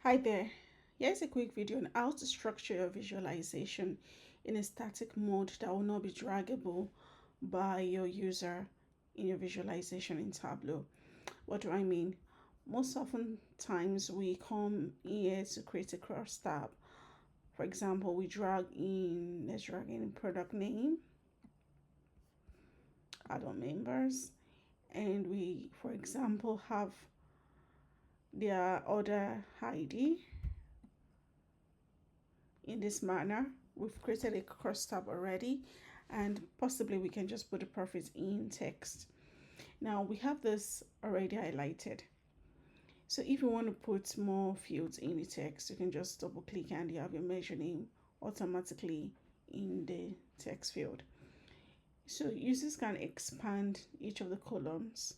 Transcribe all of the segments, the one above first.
Hi there. Here's a quick video on how to structure your visualization in a static mode that will not be draggable by your user in your visualization in Tableau. What do I mean? Most often times we come here to create a cross tab. For example, let's drag in product name, add-on members, and we, for example, have their order ID. In this manner, we've created a cross tab already, and possibly we can just put the profit in text. Now we have this already highlighted. So if you want to put more fields in the text, you can just double click and you have your measure name automatically in the text field. So users can expand each of the columns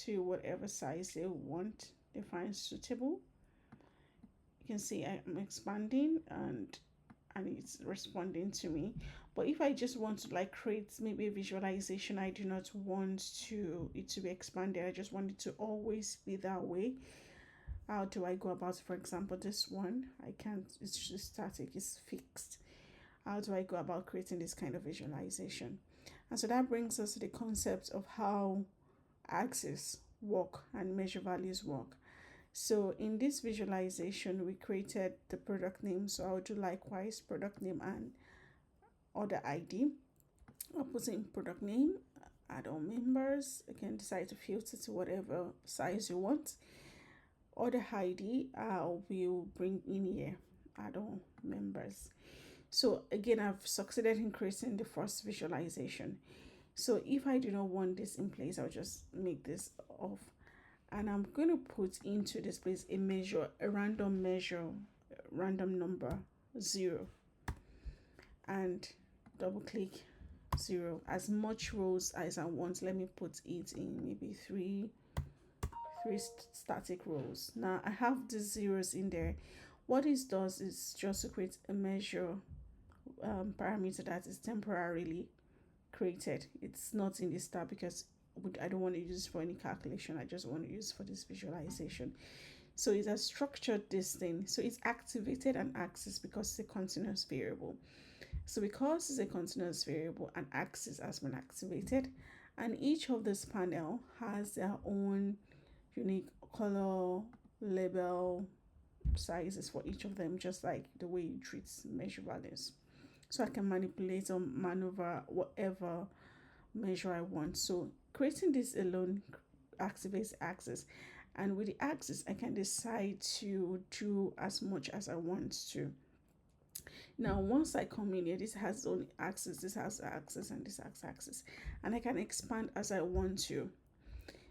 to whatever size they want, they find suitable. You can see I'm expanding and it's responding to me. But if I just want to like create maybe a visualization, I do not want it to be expanded, I just want it to always be that way. How do I go about it? For example, this one, I can't, it's just static, it's fixed. How do I go about creating this kind of visualization? And so that brings us to the concept of how axes work and measure values work. So in this visualization, we created the product name. So I'll do likewise product name and order ID. I'll put in product name, add-on members. You can decide to filter to whatever size you want. Order ID, I will bring in here, add-on members. So again, I've succeeded in creating the first visualization. So if I do not want this in place, I'll just make this off. And I'm going to put into this place a random number 0, and double click 0, as much rows as I want. Let me put it in maybe three static rows. Now I have the zeros in there. What this does is just to create a measure parameter that is temporarily created. It's not in this tab because I don't want to use for any calculation. I just want to use for this visualization. So it has structured this thing. So it's activated an axis because it's a continuous variable. So because it's a continuous variable, an axis has been activated, and each of this panel has their own unique color, label, sizes for each of them, just like the way you treat measure values. So I can manipulate or maneuver whatever measure I want. So creating this alone activates axis, and with the axis I can decide to do as much as I want to. Now once I come in here, this has only axis, this has axis, and this has axis, and I can expand as I want to.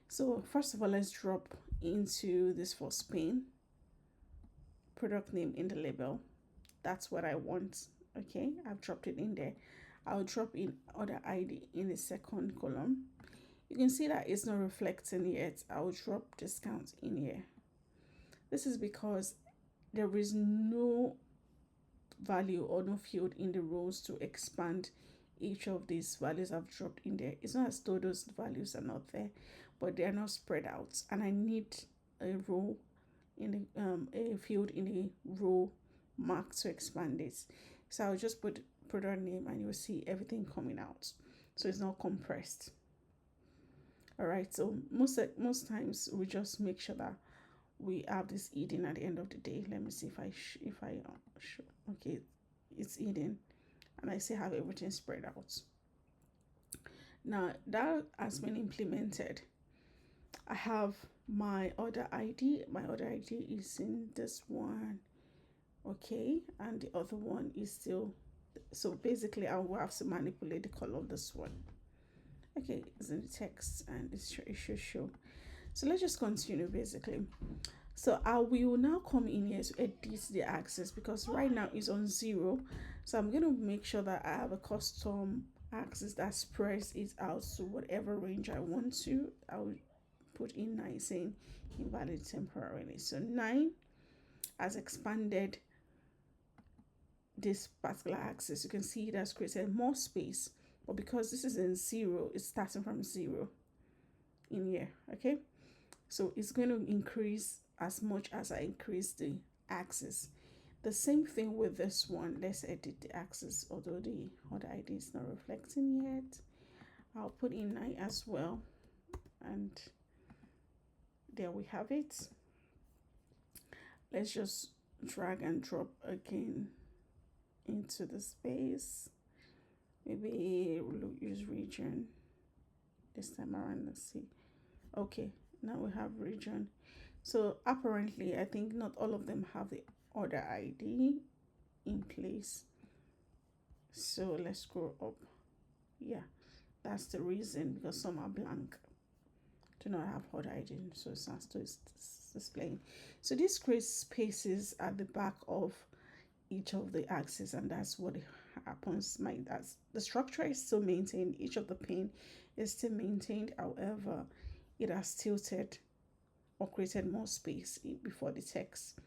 So first of all, let's drop into this first pane, product name in the label. That's what I want. Okay, I've dropped it in there. I'll drop in order ID in the second column. You can see that it's not reflecting yet. I'll drop discount in here. This is because there is no value or no field in the rows to expand each of these values I've dropped in there. It's not as though those values are not there, but they are not spread out, and I need a row in the a field in the row mark to expand it. So I'll just put product name and you'll see everything coming out. So it's not compressed. All right, so most times we just make sure that we have this hidden at the end of the day. Let me see if I show. Okay, it's hidden, and I still have everything spread out. Now that has been implemented. I have my order ID. My order ID is in this one. Okay, and the other one is still, so basically I will have to manipulate the color of this one. Okay, it's in the text and it should show. So let's just continue basically. So I will now come in here to edit the axis because right now it's on 0. So I'm going to make sure that I have a custom axis that spreads it out to whatever range I want to. I will put in 9 saying invalid temporarily. So 9 has expanded this particular axis. You can see it has created more space, but because this is in 0, it's starting from 0 in here. Okay, so it's going to increase as much as I increase the axis. The same thing with this one. Let's edit the axis, although the other ID is not reflecting yet. I'll put in 9 as well, and there we have it. Let's just drag and drop again into the space. Maybe we'll use region this time around. Let's see. Okay, now we have region. So apparently, I think not all of them have the order ID in place. So let's scroll up. Yeah, that's the reason, because some are blank, do not have order ID, so it's not displaying. So this creates spaces at the back of each of the axes, and that's what happens. That's the structure is still maintained. Each of the pane is still maintained. However, it has tilted or created more space before the text.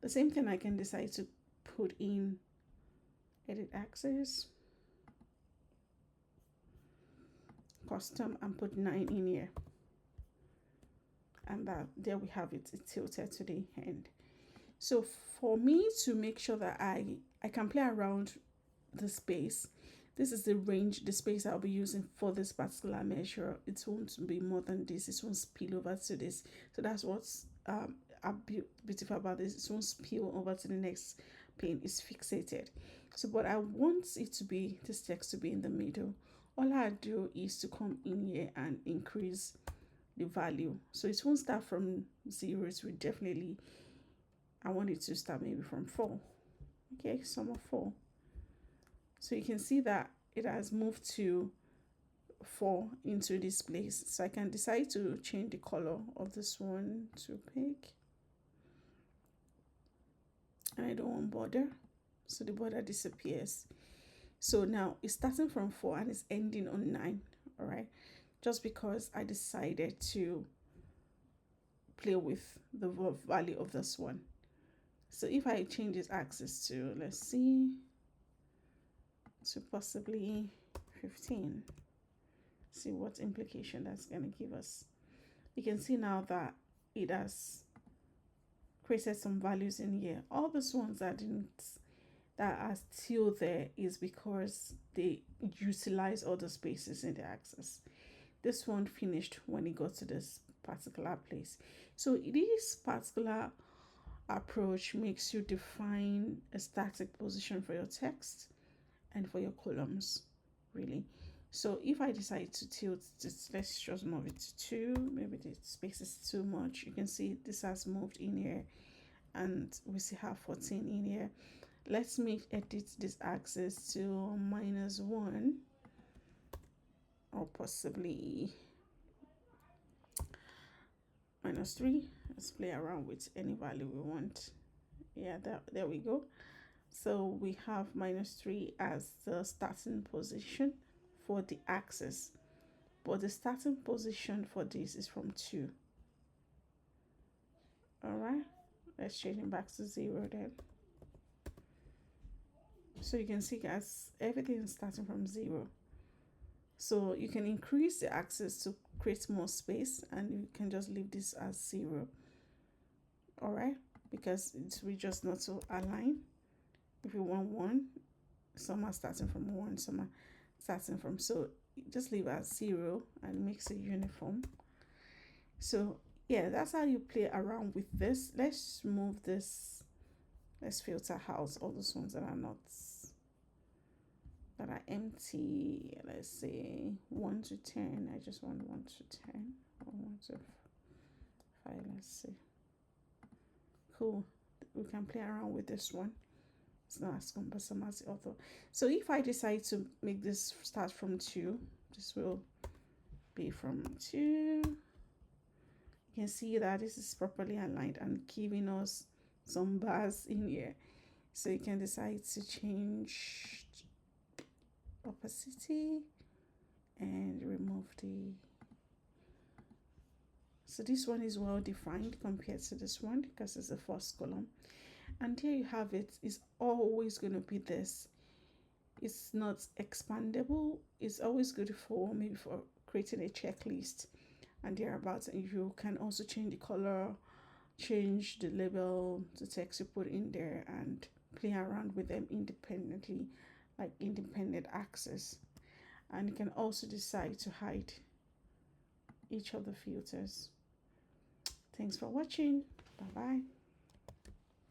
The same thing, I can decide to put in edit axis, custom, and put 9 in here. And that, there we have it. It's tilted to the end. So for me to make sure that I can play around the space, this is the range, the space I'll be using for this particular measure. It won't be more than this. It won't spill over to this. So that's what's beautiful about this. It won't spill over to the next pane. It's fixated. So, but I want it to be, this text to be in the middle. All I do is to come in here and increase the value. So it won't start from 0. It will definitely, I want it to start maybe from 4. Okay, sum of 4. So you can see that it has moved to 4 into this place. So I can decide to change the color of this one to pink. And I don't want border, so the border disappears. So now it's starting from 4 and it's ending on 9. All right, just because I decided to play with the value of this one. So if I change this axis to, let's see, to possibly 15, see what implication that's going to give us. You can see now that it has created some values in here. All these ones that are still there is because they utilize all the spaces in the axis. This one finished when it got to this particular place. So this particular approach makes you define a static position for your text and for your columns, really. So if I decide to tilt this, let's just move it to 2. Maybe the space is too much. You can see this has moved in here, and we still have 14 in here. Let's edit this axis to -1, or possibly -3. Let's play around with any value we want. Yeah, there we go. So we have -3 as the starting position for the axis, but the starting position for this is from 2. All right, let's change it back to 0 then. So you can see, guys, everything is starting from 0. So you can increase the axis to create more space, and you can just leave this as 0. All right, because we just not to align. If you want 1, some are starting from 1, some are starting from, so just leave as 0 and makes it uniform. So yeah, that's how you play around with this. Let's move this. Let's filter out all those ones that are empty. Let's say 1 to 10. I just want 1 to 10 or 1 to 5. Let's see. Cool. We can play around with this one. It's not as cumbersome as the other. So if I decide to make this start from 2, this will be from 2. You can see that this is properly aligned and giving us some bars in here. So you can decide to change opacity and remove the. So this one is well defined compared to this one because it's the first column. And here you have it. It's always going to be this. It's not expandable. It's always good for maybe for creating a checklist and thereabouts. And you can also change the color change the label, the text you put in there, and play around with them independently, like independent access. And you can also decide to hide each of the filters. Thanks for watching. Bye bye.